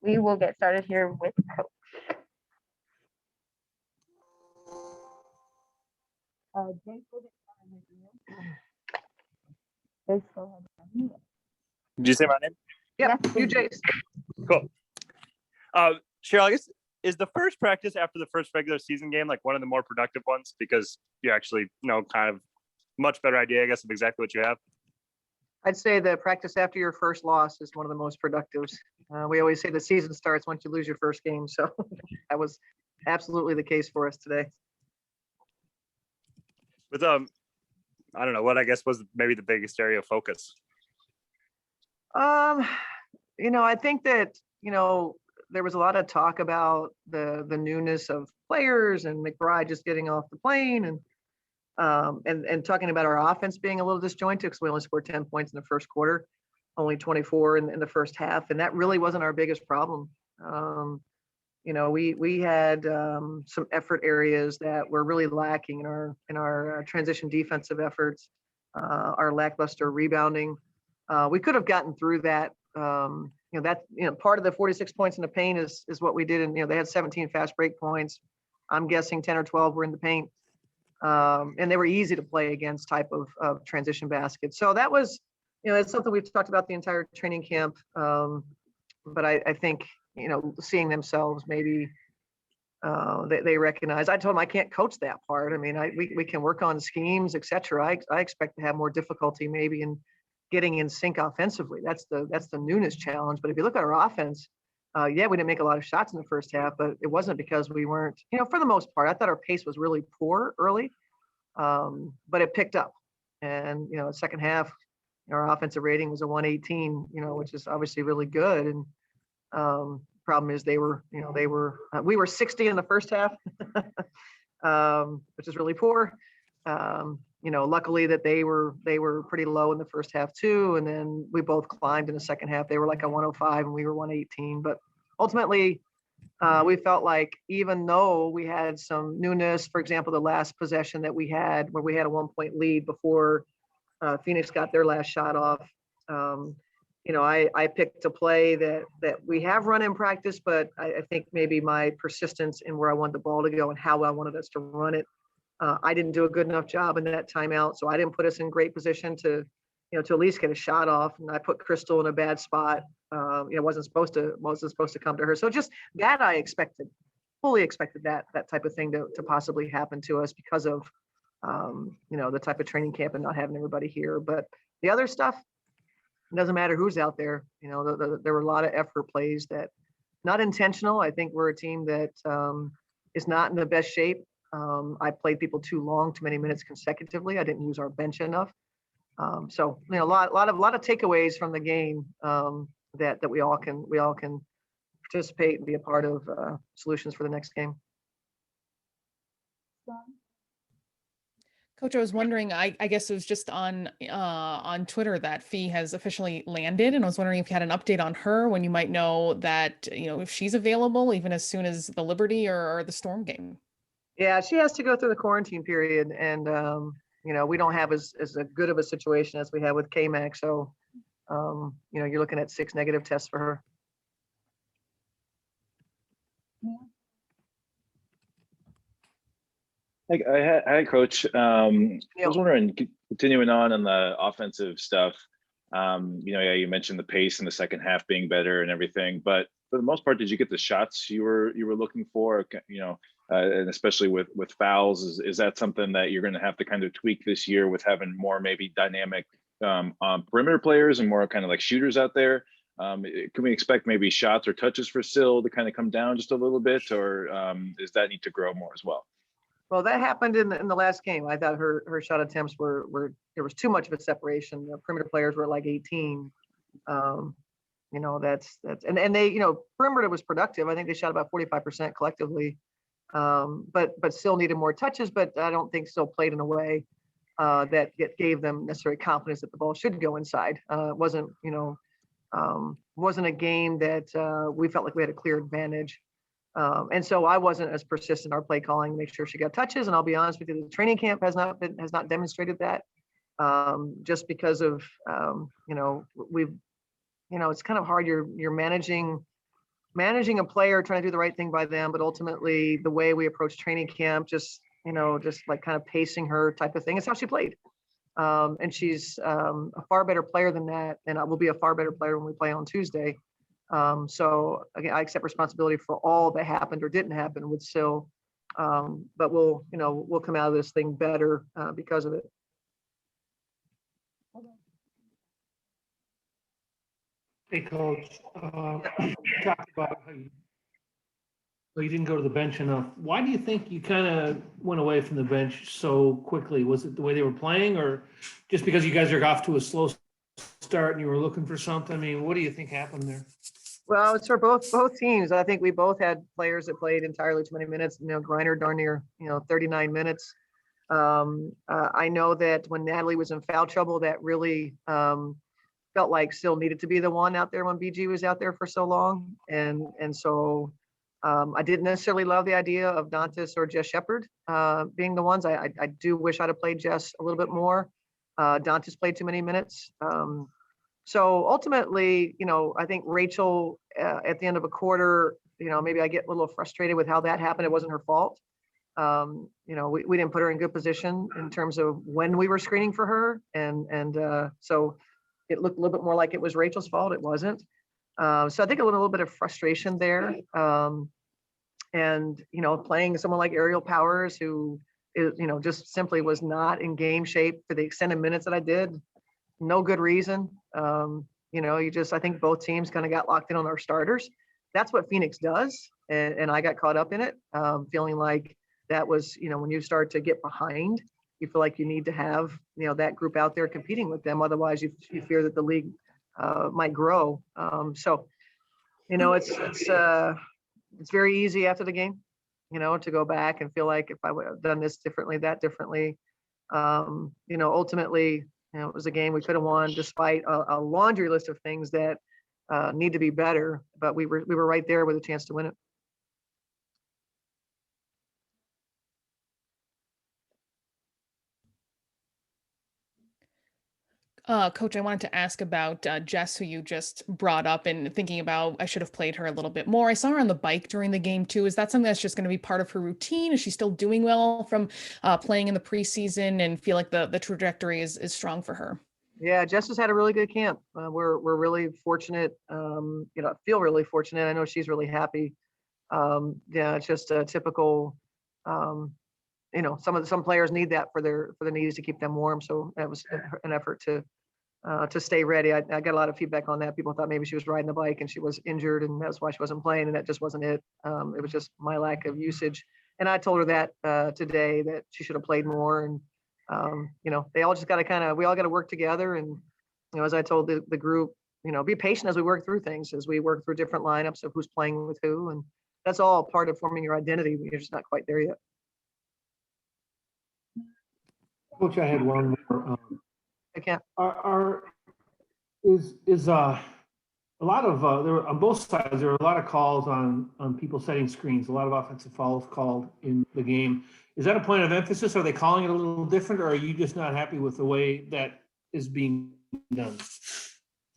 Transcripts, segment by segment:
we will get started here with Coach. Jace will get started with you. Jace, go ahead. Did you say my name? Yeah, Yes, you, please. Jace. Cool. Cheryl, I guess, is the first practice after the first regular season game like one of the more productive ones because you actually know kind of much better idea, I guess, of exactly what you have? I'd say the practice after your first loss is one of the most productive. We always say the season starts once you lose your first game. So that was absolutely the case for us today. With I don't know what I guess was maybe the biggest area of focus. I think that, there was a lot of talk about the newness of players and McBride just getting off the plane and talking about our offense being a little disjointed because we only scored 10 points in the first quarter, only 24 in the first half. And that really wasn't our biggest problem. We had some effort areas that were really lacking in our transition defensive efforts, our lackluster rebounding. We could have gotten through that. Part of the 46 points in the paint is what we did. And, they had 17 fast break points. I'm guessing 10 or 12 were in the paint. And they were easy to play against type of transition baskets. So that was, it's something we've talked about the entire training camp. But I think, seeing themselves maybe they recognize. I told them I can't coach that part. I mean, we can work on schemes, et cetera. I expect to have more difficulty maybe in getting in sync offensively. That's the newness challenge. But if you look at our offense, we didn't make a lot of shots in the first half, but it wasn't because we weren't, for the most part, I thought our pace was really poor early, but it picked up. And, the second half, our offensive rating was a 118, which is obviously really good. And problem is we were 60 in the first half, which is really poor. Luckily that they were pretty low in the first half too. And then we both climbed in the second half. They were like a 105 and we were 118. But ultimately, we felt like even though we had some newness, for example, the last possession that we had where we had a 1-point lead before Phoenix got their last shot off. I picked a play that we have run in practice, but I think maybe my persistence in where I want the ball to go and how I wanted us to run it, I didn't do a good enough job in that timeout. So I didn't put us in great position to at least get a shot off. And I put Crystal in a bad spot. Wasn't supposed to come to her. So just that I fully expected that type of thing to possibly happen to us because of, the type of training camp and not having everybody here. But the other stuff, it doesn't matter who's out there. There were a lot of effort plays that not intentional. I think we're a team that is not in the best shape. I played people too many minutes consecutively. I didn't use our bench enough. So a lot of takeaways from the game that we all can participate and be a part of solutions for the next game. Coach, I was wondering, I guess it was just on Twitter that Fee has officially landed, and I was wondering if you had an update on her, when you might know that, if she's available even as soon as the Liberty or the Storm game. Yeah, she has to go through the quarantine period, and we don't have as good of a situation as we have with K-Mac. So, you're looking at 6 negative tests for her. Hi, Coach. I was wondering, continuing on the offensive stuff, you mentioned the pace in the second half being better and everything, but for the most part, did you get the shots you were looking for? And especially with fouls, is that something that you're going to have to kind of tweak this year with having more maybe dynamic perimeter players and more kind of like shooters out there? Can we expect maybe shots or touches for Syl to kind of come down just a little bit, or does that need to grow more as well? Well, that happened in the last game. I thought her shot attempts were there was too much of a separation. The perimeter players were like 18. That's and they perimeter was productive. I think they shot about 45% collectively. But still needed more touches. But I don't think still played in a way that gave them necessary confidence that the ball should go inside. It wasn't a game that we felt like we had a clear advantage. And so I wasn't as persistent in our play calling to make sure she got touches. And I'll be honest with you, the training camp has not demonstrated that. Just because of it's kind of hard. You're managing managing a player, trying to do the right thing by them, but ultimately the way we approach training camp, just like kind of pacing her type of thing. It's how she played. And she's a far better player than that, and I will be a far better player when we play on Tuesday. So again, I accept responsibility for all that happened or didn't happen with Sil, but we'll come out of this thing better because of it. Hey, Coach, you talked about how you didn't go to the bench enough. Why do you think you kind of went away from the bench so quickly? Was it the way they were playing, or just because you guys are off to a slow start and you were looking for something? I mean, what do you think happened there? Well, it's for both teams. I think we both had players that played entirely too many minutes. Griner darn near 39 minutes. I know that when Natalie was in foul trouble, that really felt like Sil needed to be the one out there when BG was out there for so long, and so I didn't necessarily love the idea of Dantas or Jess Shepard being the ones. I do wish I'd have played Jess a little bit more. Dantas played too many minutes. So ultimately, I think Rachel at the end of a quarter, maybe I get a little frustrated with how that happened. It wasn't her fault. We didn't put her in good position in terms of when we were screening for her. And so it looked a little bit more like it was Rachel's fault. It wasn't. So I think a little bit of frustration there. And, playing someone like Aerial Powers, who is, just simply was not in game shape for the extended minutes that I did. No good reason. I think both teams kind of got locked in on our starters. That's what Phoenix does. And I got caught up in it, feeling like that was, when you start to get behind, you feel like you need to have, that group out there competing with them. Otherwise, you fear that the league might grow. It's very easy after the game, to go back and feel like if I would have done this differently, that differently. Ultimately, it was a game we could have won despite a laundry list of things that need to be better, but we were right there with a chance to win it. Coach, I wanted to ask about Jess, who you just brought up, and thinking about I should have played her a little bit more. I saw her on the bike during the game too. Is that something that's just going to be part of her routine? Is she still doing well from playing in the preseason, and feel like the trajectory is strong for her? Yeah, Jess has had a really good camp. We're really fortunate. I feel really fortunate. I know she's really happy. It's just a typical. Some players need that for their knees to keep them warm. So that was an effort to stay ready. I got a lot of feedback on that. People thought maybe she was riding the bike and she was injured, and that's why she wasn't playing. And that just wasn't it. It was just my lack of usage. And I told her that today, that she should have played more. And they all just got to we all got to work together. And as I told the group, be patient as we work through things, as we work through different lineups of who's playing with who, and that's all part of forming your identity. You're just not quite there yet. Coach, I had one more. I can't. Is a lot of there were, on both sides, there were a lot of calls on people setting screens, a lot of offensive fouls called in the game. Is that a point of emphasis? Are they calling it a little different, or are you just not happy with the way that is being done?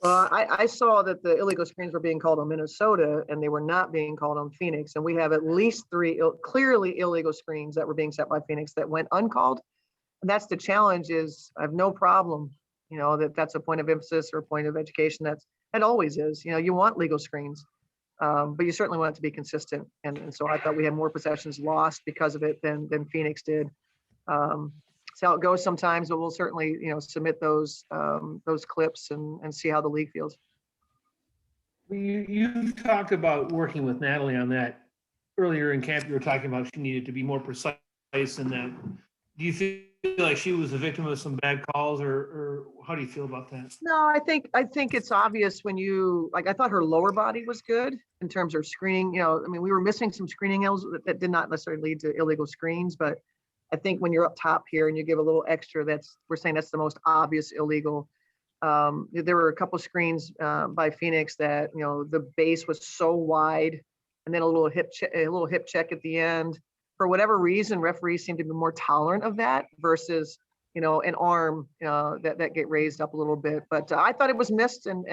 I saw that the illegal screens were being called on Minnesota, and they were not being called on Phoenix. And we have at least 3 clearly illegal screens that were being set by Phoenix that went uncalled. And that's the challenge. Is I have no problem, that's a point of emphasis or a point of education. That always is. You want legal screens, but you certainly want it to be consistent. And so I thought we had more possessions lost because of it than Phoenix did. That's how it goes sometimes, but we'll certainly, submit those clips and see how the league feels. You talked about working with Natalie on that earlier in camp. You were talking about she needed to be more precise in that. Do you feel like she was a victim of some bad calls, or how do you feel about that? No, I think it's obvious when I thought her lower body was good in terms of screening. We were missing some screening angles that did not necessarily lead to illegal screens, but I think when you're up top here and you give a little extra, we're saying that's the most obvious illegal. There were a couple screens by Phoenix that the base was so wide, and then a little hip check at the end. For whatever reason, referees seem to be more tolerant of that versus an arm that get raised up a little bit. But I thought it was missed, and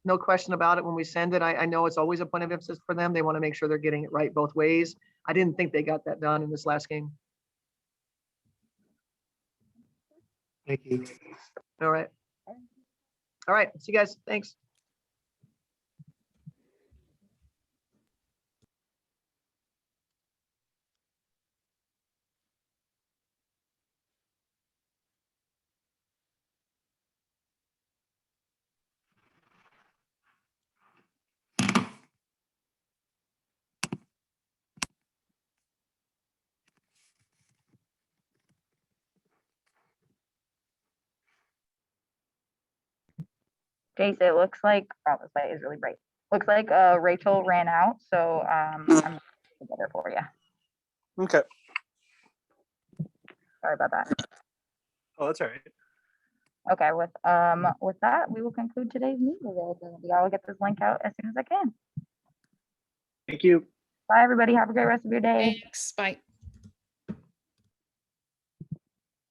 no question about it when we send it. I know it's always a point of emphasis for them. They want to make sure they're getting it right both ways. I didn't think they got that done in this last game. Thank you. All right. All right. See you guys. Thanks. Jace, it looks like, oh, this light is really bright. Looks like Rachel ran out, so I'm gonna get her for you. Okay. Sorry about that. Oh, that's all right. Okay, with that, we will conclude today's meeting. I'll get this link out as soon as I can. Thank you. Bye, everybody. Have a great rest of your day. Thanks. Bye.